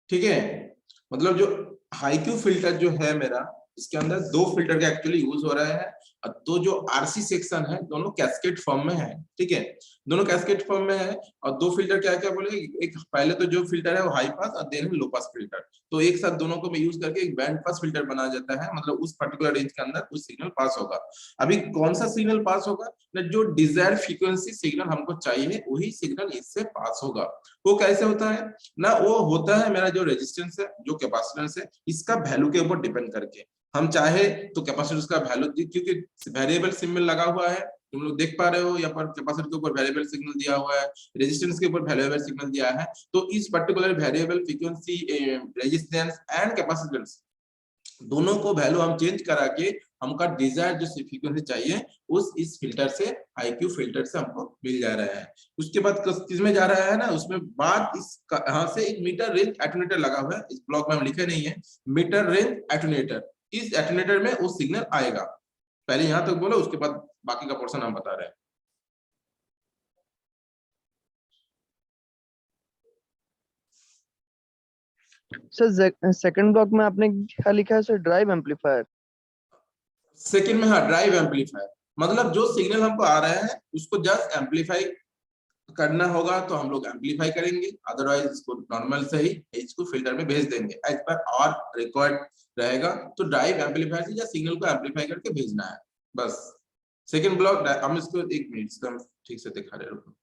ठीक है। मतलब जो हाई क्यू फिल्टर जो है मेरा, इसके अंदर दो फिल्टर का एक्चुअली यूज हो रहा है। तो जो आरसी सेक्शन है दोनों कैस्केड फॉर्म में है, ठीक है, दोनों कैस्केड फॉर्म में है। और दो फिल्टर क्या क्या बोले, एक पहले तो जो फिल्टर है वो हाई पास और देन लो पास फिल्टर, तो एक साथ दोनों को यूज करके एक बैंड पास फिल्टर बनाया जाता है। मतलब उस पर्टिकुलर रेंज के अंदर कुछ सिग्नल पास होगा। अभी कौन सा सिग्नल पास होगा ना, जो डिजायर फ्रीक्वेंसी सिग्नल हमको चाहिए वही सिग्नल इससे पास होगा। वो कैसे होता है ना, वो होता है मेरा जो रेजिस्टेंस है, जो कैपेसिटेंस है, इसका वैल्यू के ऊपर डिपेंड करके। हम चाहे तो कैपेसिटेंस का वैल्यू, क्योंकि वेरिएबल सिंबल लगा हुआ है, तुम लोग देख पा रहे हो, यहाँ पर कैपेसिटर के ऊपर वेरिएबल सिग्नल दिया हुआ है, रेजिस्टेंस के ऊपर वेरिएबल सिग्नल दिया है। तो इस particular variable frequency, resistance and capacitance दोनों को वैल्यू हम चेंज करा के हमका डिजायर जो फ्रीक्वेंसी चाहिए उस इस फिल्टर से, आईक्यू फिल्टर से हमको मिल जा रहा है। उसके बाद किस में जा रहा है ना, उसमें बाद इस यहाँ से एक मीटर रेंज एटेन्यूएटर लगा हुआ है, इस ब्लॉक में हम लिखे नहीं है, मीटर रेंज एटेन्यूएटर, इस एटेन्यूएटर में वो सिग्नल आएगा। पहले यहाँ तक बोलो, उसके बाद बाकी का पोर्शन हम बता रहे हैं। सर सेकंड ब्लॉक में आपने क्या लिखा है सर, ड्राइव एम्पलीफायर? सेकंड में हाँ, ड्राइव एम्पलीफायर, मतलब जो सिग्नल हमको आ रहा है उसको जस्ट एम्पलीफाई करना होगा तो हम लोग एम्पलीफाई करेंगे, अदरवाइज इसको नॉर्मल से ही इसको फिल्टर में भेज देंगे एज पर और रिक्वायर्ड रहेगा। तो ड्राइव एम्पलीफायर से या सिग्नल को एम्पलीफाई करके भेजना है, बस। सेकंड ब्लॉक हम इसको एक मिनट से ठीक से दिखा रहे हो,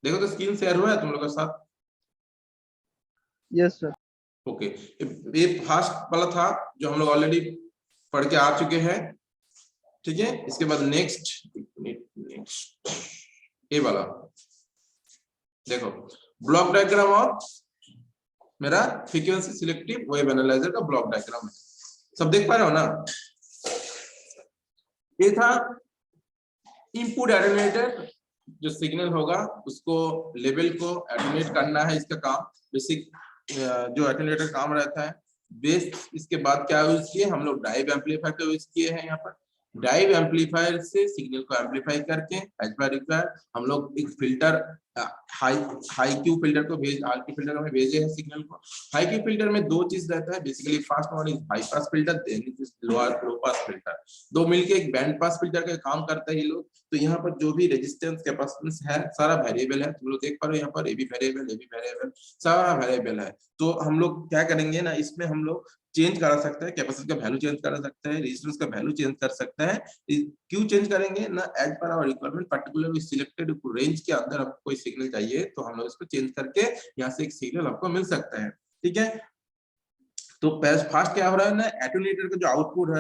देखो तो स्क्रीन शेयर हुआ है तुम लोगों के साथ? Yes sir. ओके, ये फर्स्ट वाला था जो हम लोग ऑलरेडी पढ़ के आ चुके हैं, ठीक है। इसके बाद नेक्स्ट ये वाला देखो, ब्लॉक डायग्राम ऑफ मेरा फ्रीक्वेंसी सिलेक्टिव वेव एनालाइजर का ब्लॉक डायग्राम है, सब देख पा रहे हो ना? ये था इनपुट एटेन्यूएटर, जो सिग्नल होगा उसको लेवल को एटेन्यूएट करना है, इसका काम बेसिक जो एटेन्यूएटर काम रहता है। बेस इसके बाद क्या यूज किए हम लोग, ड्राइव एम्पलीफायर का यूज किए हैं। यहाँ पर ड्राइव एम्पलीफायर से सिग्नल को एम्पलीफाई करके एज पर रिक्वायर हम लोग एक फिल्टर, हाई क्यू फिल्टर को आर क्यू फिल्टर में भेजे हैं सिग्नल को। हाई क्यू फिल्टर में दो चीज रहता है basically, first one is high pass filter, then is low pass filter, दो मिलके एक बैंड पास फिल्टर का काम करते हैं ये लोग। तो यहाँ पर जो भी रेजिस्टेंस कैपेसिटेंस है सारा वेरिएबल है, तुम लोग देख पा रहे हो, यहाँ पर ए भी वेरिएबल सारा वेरिएबल है। तो हम लोग क्या करेंगे ना, इसमें हम लोग चेंज करा सकते हैं, कैपेसिटर का वैल्यू चेंज करा सकते हैं, रेजिस्टेंस का वैल्यू चेंज कर सकते हैं। क्यों चेंज करेंगे ना, as per our requirement, particular selected range के अंदर हमको कोई सिग्नल चाहिए तो हम लोग इसको चेंज करके यहाँ से एक सिग्नल आपको मिल सकता है, ठीक है। तो फर्स्ट क्या हो रहा है ना, एटेन्यूएटर का जो आउटपुट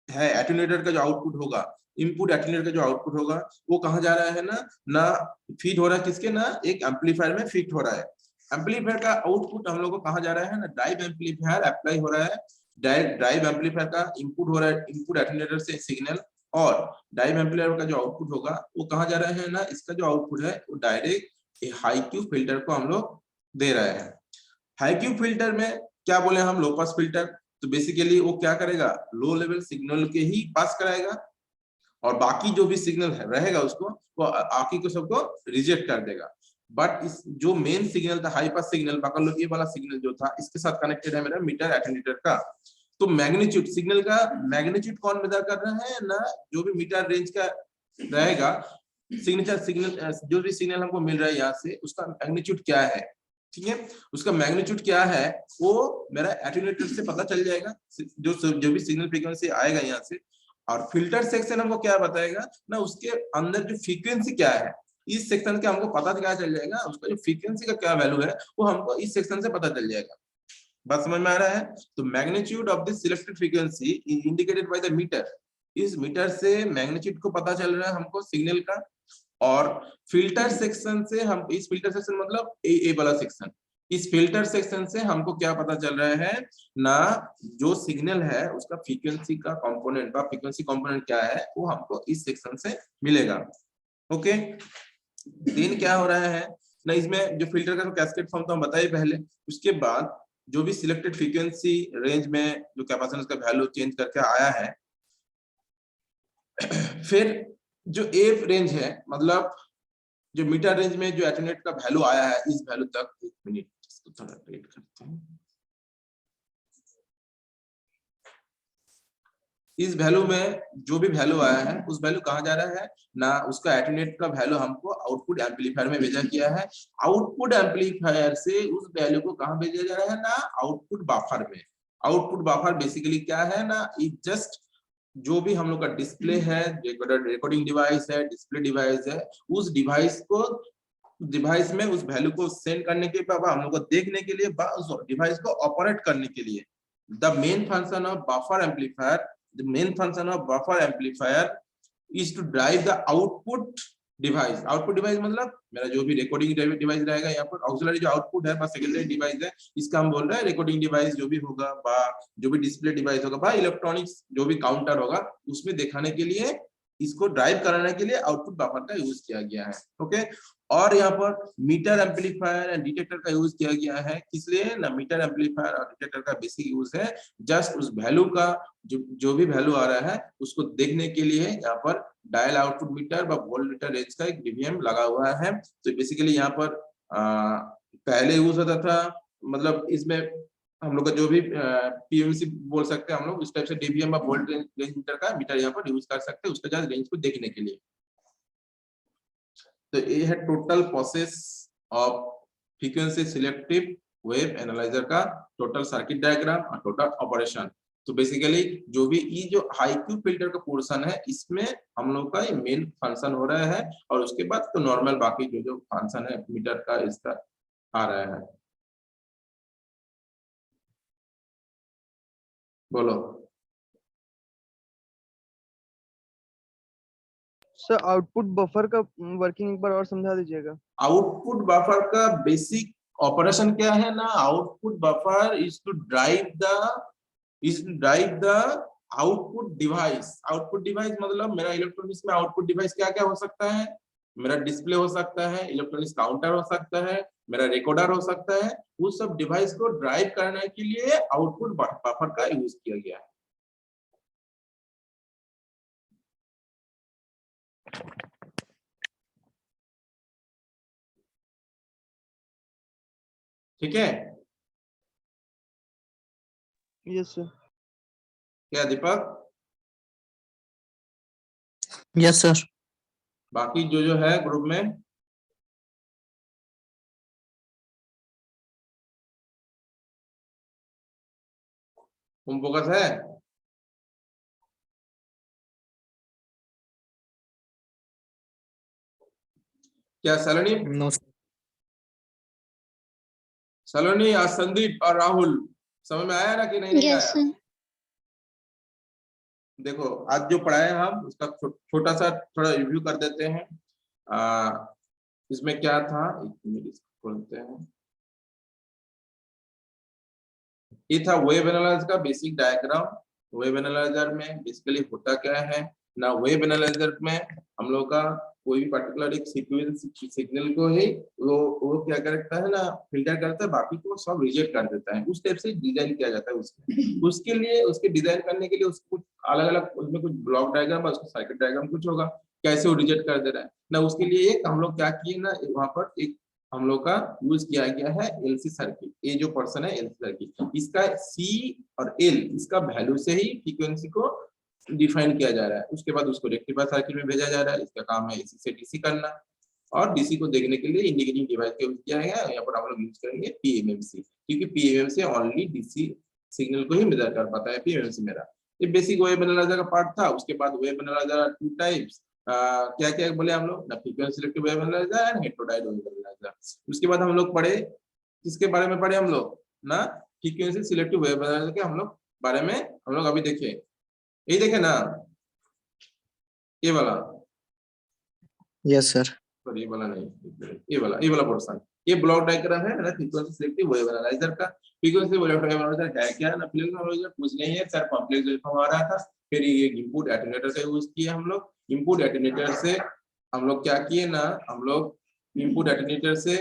है एटेन्यूएटर का जो आउटपुट होगा, इनपुट एटेन्यूएटर का जो आउटपुट होगा वो कहाँ जा रहा है ना फीड हो रहा है किसके ना, एक एम्पलीफायर में फीड हो रहा है। एम्पलीफायर का आउटपुट हम लोग को कहाँ जा रहा है ना, ड्राइव एम्पलीफायर अप्लाई हो रहा है। ड्राइव एम्पलीफायर का इनपुट हो रहा है, इनपुट एटेन्यूएटर से सिग्नल, और ड्राइव एम्पलीफायर का जो आउटपुट होगा वो कहाँ जा रहा है ना, इसका जो आउटपुट है वो डायरेक्ट हाई क्यू फिल्टर को हम लोग दे रहे हैं। हाई क्यू फिल्टर में क्या बोले हम, लो पास फिल्टर, तो बेसिकली वो क्या करेगा, लो लेवल सिग्नल के ही पास कराएगा, और बाकी जो भी सिग्नल रहेगा उसको वो बाकी को सबको रिजेक्ट कर देगा। बट इस जो मेन सिग्नल था हाई पास सिग्नल, पकड़ लो ये वाला सिग्नल जो था इसके साथ कनेक्टेड है मेरा मीटर एटेन्यूएटर का। तो मैग्नीट्यूड सिग्नल का मैग्नीट्यूड कौन मेजर कर रहा है ना, जो भी मीटर रेंज का रहेगा सिग्नल जो भी सिग्नल हमको मिल रहा है यहाँ से उसका मैग्नीट्यूड क्या है, ठीक है, उसका मैग्नीट्यूड क्या है वो मेरा एटेन्यूएटर से पता चल जाएगा, जो भी सिग्नल फ्रीक्वेंसी आएगा यहाँ से। और फिल्टर सेक्शन हमको क्या बताएगा ना, उसके अंदर जो फ्रीक्वेंसी क्या है, इस सेक्शन के हमको पता क्या चल जाएगा, उसका जो फ्रीक्वेंसी का क्या वैल्यू है वो हमको इस सेक्शन से पता चल जाएगा। बात समझ में आ रहा है? तो magnitude of this selected frequency is indicated by the metre, इस मीटर से मैग्नीट्यूड को पता चल रहा है हमको सिग्नल का। और फिल्टर सेक्शन से हम, इस फिल्टर सेक्शन मतलब ए वाला सेक्शन, इस फिल्टर सेक्शन से हमको क्या पता चल रहा है ना, जो सिग्नल है उसका फ्रीक्वेंसी का कंपोनेंट का फ्रीक्वेंसी कंपोनेंट क्या है वो हमको इस सेक्शन से मिलेगा। ओके, दिन क्या हो रहा है ना, इसमें जो फिल्टर का कैस्केड फॉर्म तो हम बताए पहले, उसके बाद जो भी सिलेक्टेड फ्रीक्वेंसी रेंज में जो कैपेसिटेंस का वैल्यू चेंज करके आया है, फिर जो ए रेंज है मतलब जो मीटर रेंज में जो एटेन्यूएट का वैल्यू आया है इस वैल्यू तक, एक मिनट इसको थोड़ा रेड करते हैं। इस वैल्यू में जो भी वैल्यू आया है उस वैल्यू कहाँ जा रहा है ना, उसका एटेन्यूएट का वैल्यू हमको आउटपुट एम्पलीफायर में भेजा किया है। आउटपुट एम्पलीफायर से उस वैल्यू को कहाँ भेजा जा रहा है ना, आउटपुट बफर में। आउटपुट बफर बेसिकली क्या है ना, इट जस्ट जो भी हम लोग का डिस्प्ले है, रिकॉर्डिंग डिवाइस है, डिस्प्ले डिवाइस है, उस डिवाइस में उस वैल्यू को सेंड करने के बाद हम लोग को देखने के लिए, उस डिवाइस को ऑपरेट करने के लिए the main function of buffer amplifier, the main function of buffer amplifier is to drive the output device। Output device मतलब मेरा जो भी रिकॉर्डिंग डिवाइस रहेगा, यहाँ पर ऑक्सिलरी जो आउटपुट है सेकेंडरी डिवाइस है, इसका हम बोल रहे हैं रिकॉर्डिंग डिवाइस जो भी होगा, जो भी डिस्प्ले डिवाइस होगा, इलेक्ट्रॉनिक्स जो भी काउंटर होगा, उसमें दिखाने के लिए, इसको ड्राइव कराने के लिए आउटपुट बफर का यूज किया गया है। ओके, और यहाँ पर मीटर एम्पलीफायर एंड डिटेक्टर का यूज किया गया है। किस लिए ना, मीटर एम्पलीफायर और डिटेक्टर का बेसिक यूज है जस्ट उस वैल्यू का जो भी वैल्यू आ रहा है उसको देखने के लिए। यहाँ पर डायल आउटपुट मीटर व वोल्टमीटर रेंज का एक डीवीएम लगा हुआ है। तो बेसिकली यहाँ पर पहले यूज होता था, मतलब इसमें हम लोग का जो भी पीएमसी बोल सकते हैं हम लोग, उस टाइप से डीवीएम व वोल्ट रेंज मीटर का मीटर यहाँ पर यूज कर सकते हैं उसका जस्ट रेंज को देखने के लिए। तो ये है total process of frequency selective wave analyser का टोटल सर्किट डायग्राम और टोटल ऑपरेशन। तो बेसिकली जो भी ये जो हाई क्यू फिल्टर का पोर्शन है, इसमें हम लोग का मेन फंक्शन हो रहा है, और उसके बाद तो नॉर्मल बाकी जो फंक्शन है मीटर का इसका आ रहा है। बोलो सर, आउटपुट बफर का वर्किंग एक बार और समझा दीजिएगा। आउटपुट बफर का बेसिक ऑपरेशन क्या है ना, output buffer is to drive the output device. Output device मतलब मेरा इलेक्ट्रॉनिक्स में आउटपुट डिवाइस क्या क्या हो सकता है, मेरा डिस्प्ले हो सकता है, इलेक्ट्रॉनिक्स काउंटर हो सकता है, मेरा रिकॉर्डर हो सकता है। उस सब डिवाइस को ड्राइव करने के लिए आउटपुट बफर का यूज किया गया है। ठीक है, यस सर। क्या दीपक? Yes sir. बाकी जो है ग्रुप में तुम फोकस है? क्या सलोनी? नो सलोनी आज संदीप और राहुल समझ में आया ना कि नहीं आया? देखो आज जो पढ़ाए हम उसका छोटा सा थोड़ा रिव्यू कर देते हैं। इसमें क्या था, एक मिनट खोलते हैं। ये था वेव एनालाइजर का बेसिक डायग्राम। वेव एनालाइजर में बेसिकली होता क्या है ना, वेव एनालाइजर में हम लोग का कोई भी पर्टिकुलर एक सीक्वेंस सिग्नल को ही वो क्या करता है ना, फिल्टर करता है, बाकी को सब रिजेक्ट कर देता है। उस टाइप से डिजाइन किया जाता है उसके लिए उसके डिजाइन करने के लिए उसको अलग अलग उसमें कुछ ब्लॉक डायग्राम और उसका सर्किट डायग्राम कुछ होगा, कैसे वो रिजेक्ट कर दे रहा है ना। उसके लिए एक हम लोग क्या किए ना, वहां पर एक हम लोग का यूज किया गया है एलसी सर्किट। ये जो पर्सन है एलसी सर्किट, इसका सी और एल इसका वैल्यू से ही फ्रीक्वेंसी को डिफाइन किया जा रहा है। उसके बाद उसको रेक्टिफायर सर्किट में भेजा जा रहा है। इसका काम है एसी से डीसी करना, और डीसी को देखने के लिए इंडिकेटिंग डिवाइस का यूज किया गया है। यहाँ पर हम लोग यूज करेंगे पीएमएमसी, क्योंकि पीएमएमसी ओनली डीसी सिग्नल को ही मेजर कर पाता है पीएमएमसी मेरा। ये बेसिक वेव एनालाइजर का पार्ट था। उसके बाद वेव एनालाइजर टू टाइप्स, क्या क्या बोले हम लोग ना, frequency selective wave analyser and heterodyne wave analyser. उसके बाद हम लोग पढ़े, किसके बारे में पढ़े हम लोग ना, फ्रीक्वेंसी सिलेक्टिव वेव एनालाइजर के हम लोग बारे में हम लोग अभी देखे, यही देखे ना, ये वाला। Yes sir. ये वाला नहीं, ये वाला पोर्शन, ये ब्लॉक डायग्राम है ना फ्रीक्वेंसी सिलेक्टिव वेव एनालाइजर का। फ्रीक्वेंसी वेव एनालाइजर है क्या ना, कुछ नहीं है सर, कॉम्प्लेक्स वेवफॉर्म आ रहा था। फिर ये इनपुट एटेन्यूएटर का यूज किया हम लोग। इनपुट एटेन्यूएटर से हम लोग क्या किए ना, हम लोग इनपुट एटेन्यूएटर से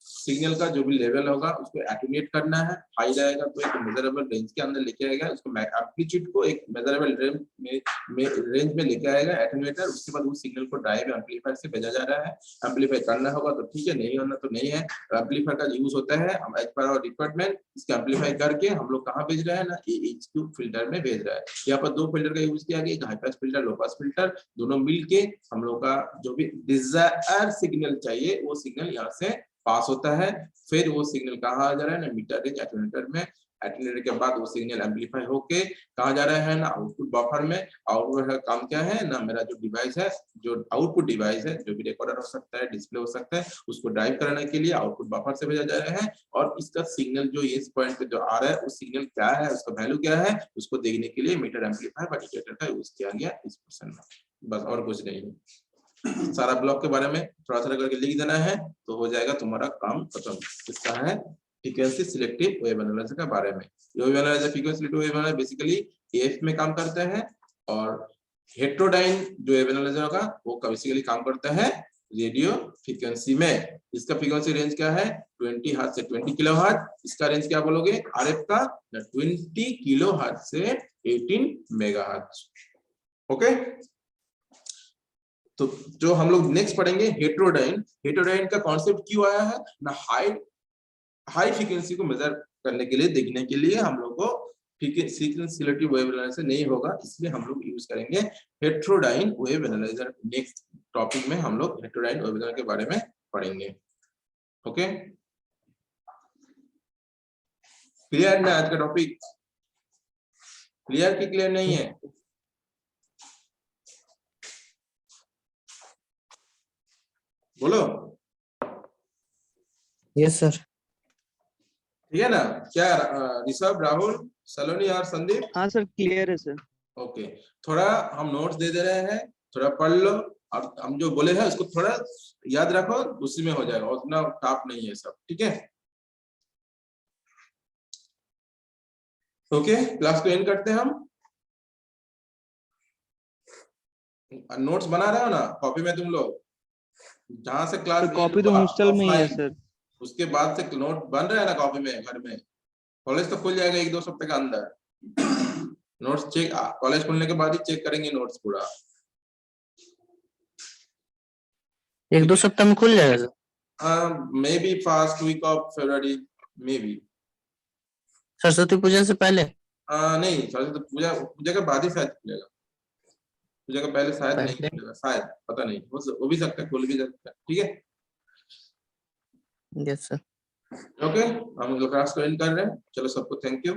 सिग्नल का जो भी लेवल होगा उसको एटेन्यूएट करना है। हाई रहेगा तो एक मेजरेबल रेंज के अंदर लेके आएगा, उसको एम्पलीट्यूड को एक मेजरेबल रेंज में लेके आएगा एटेन्यूएटर। उसके बाद उस सिग्नल को ड्राइव एम्पलीफायर से भेजा जा रहा है। एम्पलीफाई करना होगा तो ठीक है, नहीं होना तो नहीं है। एम्पलीफायर का यूज होता है हम एज पर आवर रिक्वायरमेंट इसका एम्पलीफाई करके हम लोग कहाँ भेज रहे हैं ना, EQ फिल्टर में भेज रहा है। यहाँ पर दो फिल्टर का यूज किया गया, एक हाई पास फिल्टर, लो पास फिल्टर, दोनों मिलके हम लोग का जो भी डिजायर सिग्नल चाहिए वो सिग्नल यहाँ से पास होता है। फिर वो सिग्नल कहाँ आ जा रहा है ना, मीटर रेंज एटेन्यूएटर में। एटेन्यूएटर के बाद वो सिग्नल एम्पलीफाई होके कहाँ जा रहा है ना, आउटपुट बफर में। आउटपुट का काम क्या है ना, मेरा जो डिवाइस है, जो आउटपुट डिवाइस है, जो भी रिकॉर्डर हो सकता है, डिस्प्ले हो सकता है, उसको ड्राइव करने के लिए आउटपुट बफर से भेजा जा रहा है। और इसका सिग्नल जो इस पॉइंट पे जो आ रहा है, उस सिग्नल क्या है, उसका वैल्यू क्या है, उसको देखने के लिए मीटर एम्पलीफायर वैलिडेटर का यूज किया गया इस क्वेश्चन में। बस और कुछ नहीं है। सारा ब्लॉक के बारे में थोड़ा सा करके लिख देना है तो हो जाएगा तुम्हारा काम खत्म। इसका है फ्रीक्वेंसी सिलेक्टिव वेव एनालाइजर के बारे में। Wave analyser frequency selective wave analyser basically AF में काम करता है, और हेटेरोडाइन जो वेव एनालाइजर होगा वो बेसिकली काम करता है रेडियो फ्रीक्वेंसी में। इसका फ्रीक्वेंसी रेंज क्या है, 20 हर्ट्ज से 20 किलोहर्ट्ज। इसका रेंज क्या बोलोगे RF का, 20 किलोहर्ट्ज से 18 मेगाहर्ट्ज। ओके, तो जो हम लोग नेक्स्ट पढ़ेंगे हेटेरोडाइन। हेटेरोडाइन का कॉन्सेप्ट क्यों आया है ना, हाई फ्रीक्वेंसी को मेजर करने के लिए, देखने के लिए हम लोग को फ्रीक्वेंसी सिलेक्टिव वेव एनालाइजर नहीं होगा, इसलिए हम लोग यूज करेंगे heterodyne wave analyser. Next topic में हम लोग हेटेरोडाइन वेव एनालाइजर के बारे में पढ़ेंगे। ओके, क्लियर ना आज का टॉपिक? क्लियर कि क्लियर नहीं है? बोलो। Yes sir. ठीक है ना? क्या ऋषभ, राहुल, सलोनी और संदीप? हाँ सर, क्लियर है सर। ओके, थोड़ा हम नोट्स दे दे रहे हैं, थोड़ा पढ़ लो, और हम जो बोले हैं उसको थोड़ा याद रखो, उसी में हो जाएगा, उतना टफ नहीं है सब। ठीक है, ओके, क्लास को एंड करते हैं हम। नोट्स बना रहे हो ना कॉपी में तुम लोग? जहां से क्लास सर एंड कॉपी तो हुआ हॉस्टल में ही है ऑफलाइन, सर। उसके बाद से नोट बन रहा है ना कॉपी में घर में? कॉलेज तो खुल जाएगा 1-2 सप्ताह के अंदर। नोट्स चेक, कॉलेज खुलने के बाद ही चेक करेंगे नोट्स पूरा। 1-2 सप्ताह में खुल जाएगा sir. May be first week of February, may be. Saraswati puja से पहले? नहीं, सरस्वती पूजा पूजा के बाद ही शायद खुलेगा, पूजा के पहले शायद नहीं पहले? खुलेगा, शायद, पता नहीं, हो भी सकता है, खुल भी सकता है। ठीक है, यस सर। ओके, हम लोग क्लास को एंड कर रहे हैं। चलो, सबको थैंक यू।